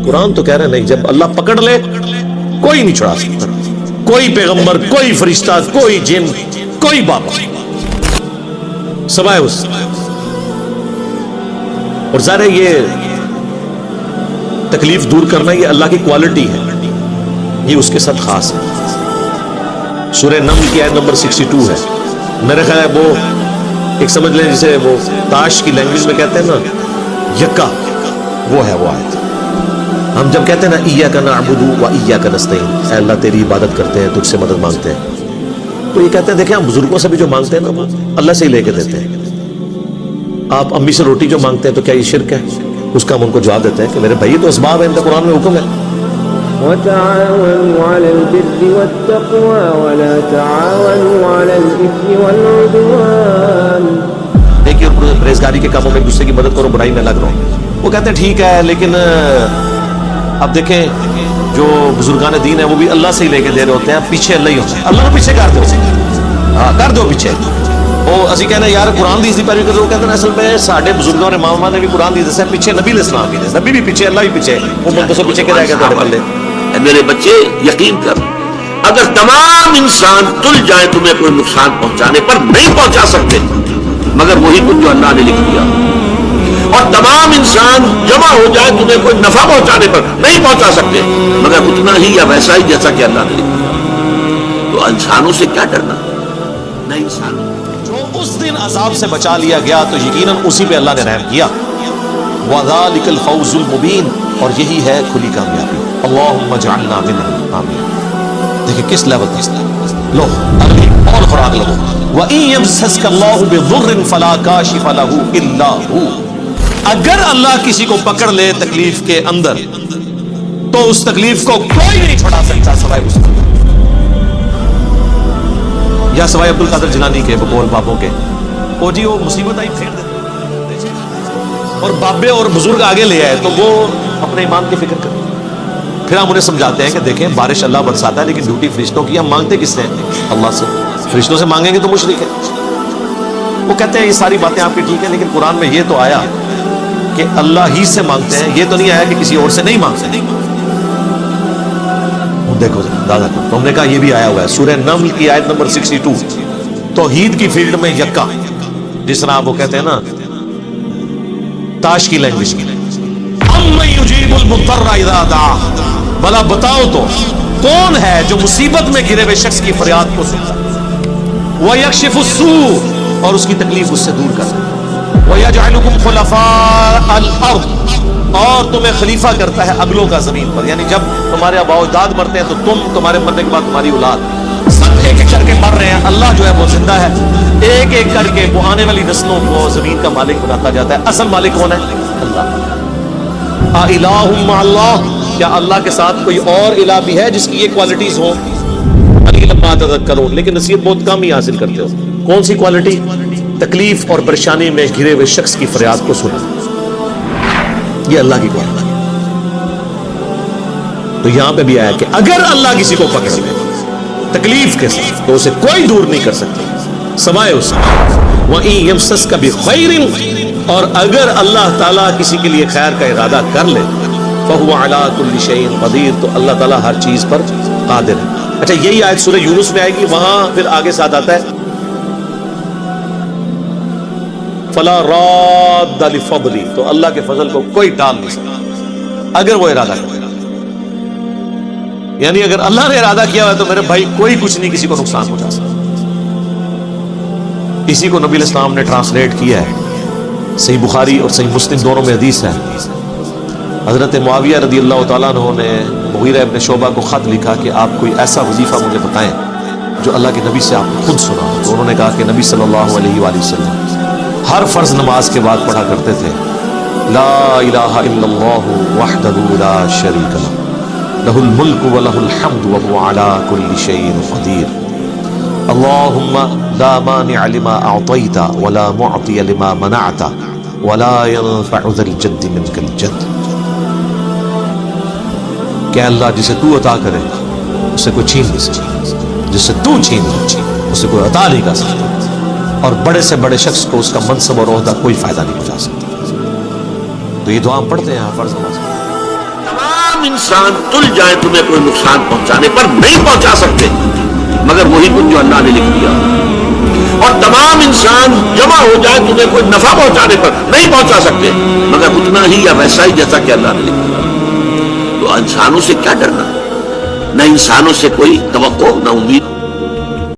قرآن تو کہہ رہے نہیں، جب اللہ پکڑ لے کوئی نہیں چھڑا سکتا، کوئی پیغمبر، کوئی فرشتہ، کوئی جن، کوئی بابا، سوائے اس۔ اور ظاہر ہے یہ تکلیف دور کرنا یہ اللہ کی کوالٹی ہے، یہ اس کے ساتھ خاص ہے۔ سورہ نمل کی آیت نمبر 62 ہے، میرے خیال ہے وہ ایک سمجھ لیں جسے وہ تاش کی لینگویج میں کہتے ہیں نا یکا، وہ ہے وہ آیت۔ ہم جب کہتے ہیں نا ایاک نعبد و ایاک نستعین، اے اللہ تیری عبادت کرتے ہیں، تجھ سے مدد مانگتے ہیں، تو یہ کہتے ہیں دیکھیں ہم بزرگوں سے بھی جو مانگتے ہیں نا وہ اللہ سے ہی لے کے دیتے ہیں۔ آپ امی سے روٹی جو مانگتے ہیں تو کیا یہ شرک ہے؟ اس کا ہم ان کو جواب دیتے ہیں کہ میرے بھائی تو اسباب ہے، ان کا قرآن میں حکم ہے۔ وتعاونوا على البر والتقوى ولا تعاونوا على الإثم والعدوان۔ دیکھیے پرہیزگاری کے کاموں میں ایک دوسرے کی مدد کرو، برائی میں لگ رہو۔ وہ کہتے ہیں ٹھیک ہے، لیکن اب دیکھیں جو بزرگان دین ہیں وہ بھی اللہ سے ہی لے کے دے رہے ہوتے ہیں، پیچھے اللہ ہی ہوتا ہے، اللہ کو پیچھے کر دو، ہاں کر دو پیچھے۔ وہ اسی کہنا یار قرآن دی پیروی کرو، وہ کہتے ہیں اصل میں ساڈے بزرگوں اور اماموں نے بھی قرآن دی دسیا، پیچھے نبی علیہ السلام بھی دے، نبی بھی پیچھے، اللہ بھی پیچھے، وہ منتصر پیچھے کے رہ گئے تھوڑے پلے۔ میرے بچے یقین کر، اگر تمام انسان تل جائے تمہیں کوئی نقصان پہنچانے پر نہیں پہنچا سکتے مگر وہی کچھ جو اللہ نے لکھ دیا، اور تمام انسان جمع ہو جائے تمہیں کوئی نفع پہنچانے پر نہیں پہنچا سکتے مگر اتنا ہی یا ویسا ہی جیسا کہ اللہ نے لکھا۔ تو انسانوں سے کیا ڈرنا، نہ انسانوں۔ جو اس دن عذاب سے بچا لیا گیا تو یقیناً اسی پہ اللہ نے رحم کیا۔ وَذَلِكَ الْفَوْزُ الْمُبِينُ، اور یہی ہے کھلی کامیابی۔ اللہم اجعلنا منہم، آمین۔ دیکھیں کس لیول تک لو اگلی اور خوراک لگو۔ وَإِن يَمْسَسْكَ اللَّهُ بِضُرٍّ فَلَا كَاشِفَ لَهُ إِلَّا هُوَ، اگر اللہ کسی کو پکڑ لے تکلیف کے اندر تو اس تکلیف کو کوئی نہیں چھڑا سکتا سوائے اس کو، یا سوائے عبد القادر جیلانی کے، بقول بابوں کے۔ وہ جی وہ مصیبت آئی پھیر دیتے، اور بابے اور بزرگ آگے لے آئے تو وہ اپنے ایمان کی فکر کرتے، پھر ہم انہیں سمجھاتے ہیں کہ دیکھیں بارش اللہ برساتا ہے لیکن ڈیوٹی فرشتوں کی، ہم مانگتے کس سے ہیں؟ اللہ سے۔ فرشتوں سے مانگیں گے تو مشرک ہے۔ وہ کہتے ہیں یہ ساری باتیں آپ کی ٹھیک ہیں لیکن قرآن میں یہ تو آیا کہ اللہ ہی سے مانگتے ہیں، یہ تو نہیں آیا کہ کسی اور سے نہیں مانگتے۔ دیکھو دادا تو ہم نے کہا یہ بھی آیا ہوا ہے سورہ نمل کی آیت نمبر 62، توحید کی فیلڈ میں یکا، جس طرح وہ کہتے ہیں نا تاش کی لینگویج کی، اَمَّن يُجِيبُ الْمُضْطَرَّ إِذَا دَعَاهُ، بھلا بتاؤ تو کون ہے جو مصیبت میں گرے ہوئے شخص کی فریاد کو سنتا ہے، وَيَكْشِفُ السُّوءَ، اور اس کی تکلیف اس سے دور کرتا ہے، وَيَجْعَلُكُمْ خُلَفَاءَ الْأَرْضِ، اور تمہیں خلیفہ کرتا ہے اگلوں کا زمین پر، یعنی جب تمہارے آباء و اجداد مرتے ہیں تو تمہارے مرنے کے بعد تمہاری اولاد سب ایک ایک کر کے مر رہے ہیں، اللہ جو ہے وہ زندہ ہے، ایک ایک کر کے وہ آنے والی نسلوں کو زمین کا مالک بناتا جاتا ہے۔ اصل مالک کون ہے؟ اللہ۔ الہ مع اللہ، کیا اللہ کے ساتھ کوئی اور الہ بھی ہے جس کی یہ کوالٹیز ہوں؟ قلیلا ما تذکرون، لیکن نصیحت بہت کم ہی حاصل کرتے ہو۔ کون سی کوالٹی؟ تکلیف اور پریشانی میں گھرے ہوئے شخص کی فریاد کو سنا، یہ اللہ کی کوالٹی۔ تو یہاں پہ بھی آیا کہ اگر اللہ کسی کو پکڑ لے تکلیف کے ساتھ تو اسے کوئی دور نہیں کر سکتا سوائے اس کے۔ وَإِن يَمْسَسْكَ بِخَيْرٍ، اور اگر اللہ تعالیٰ کسی کے لیے خیر کا ارادہ کر لے، فَهُوَ عَلَىٰ كُلِّ شَيْءٍ قَدِيرٌ، تو اللہ تعالیٰ ہر چیز پر قادر ہے۔ اچھا یہی آیت سورہ یونس میں آئے گی، وہاں پھر آگے ساتھ آتا ہے فَلَا رَادَّ لِفَضْلِهِ، تو اللہ کے فضل کو کوئی ٹال نہیں سکتا اگر وہ ارادہ کرے، یعنی اگر اللہ نے ارادہ کیا ہوا تو میرے بھائی کوئی کچھ نہیں کسی کو نقصان پہنچا سکتا۔ اسی کو نبی علیہ السلام نے ٹرانسلیٹ کیا ہے، صحیح بخاری اور صحیح مسلم دونوں میں حدیث ہے۔ حضرت معاویہ رضی اللہ تعالیٰ عنہ نے مغیرہ ابن شعبہ کو خط لکھا کہ آپ کوئی ایسا وظیفہ مجھے بتائیں جو اللہ کے نبی سے آپ نے خود سنا۔ تو انہوں نے کہا کہ نبی صلی اللہ علیہ وآلہ وسلم ہر فرض نماز کے بعد پڑھا کرتے تھے لا الہ الا اللہ وحدہ لا شریک لہ لہ الملک ولہ الحمد وہو علی کل شیء قدیر اللہم لا مانع لما اعطیت ولا معطی لما منعت ولا ينفع ذا الجد منک الجد، کہ اللہ جسے تو عطا کرے اسے کوئی چھین نہیں سکتا، جسے تو چھین لے اسے کوئی عطا نہیں کر سکتا، اور بڑے سے بڑے شخص کو اس کا منصب اور عہدہ کوئی فائدہ نہیں پہنچا سکتا۔ تو یہ دعا ہم پڑھتے ہیں فرض نماز میں۔ انسان تل جائیں تمہیں کوئی نقصان پہنچانے پر نہیں پہنچا سکتے مگر وہی کچھ جو اللہ نے لکھ دیا، اور تمام انسان جمع ہو جائے تمہیں کوئی نفع پہنچانے پر نہیں پہنچا سکتے مگر اتنا ہی یا ویسا ہی جیسا کہ اللہ نے لکھ دیا۔ تو انسانوں سے کیا ڈرنا، نہ انسانوں سے کوئی توقع نہ امید۔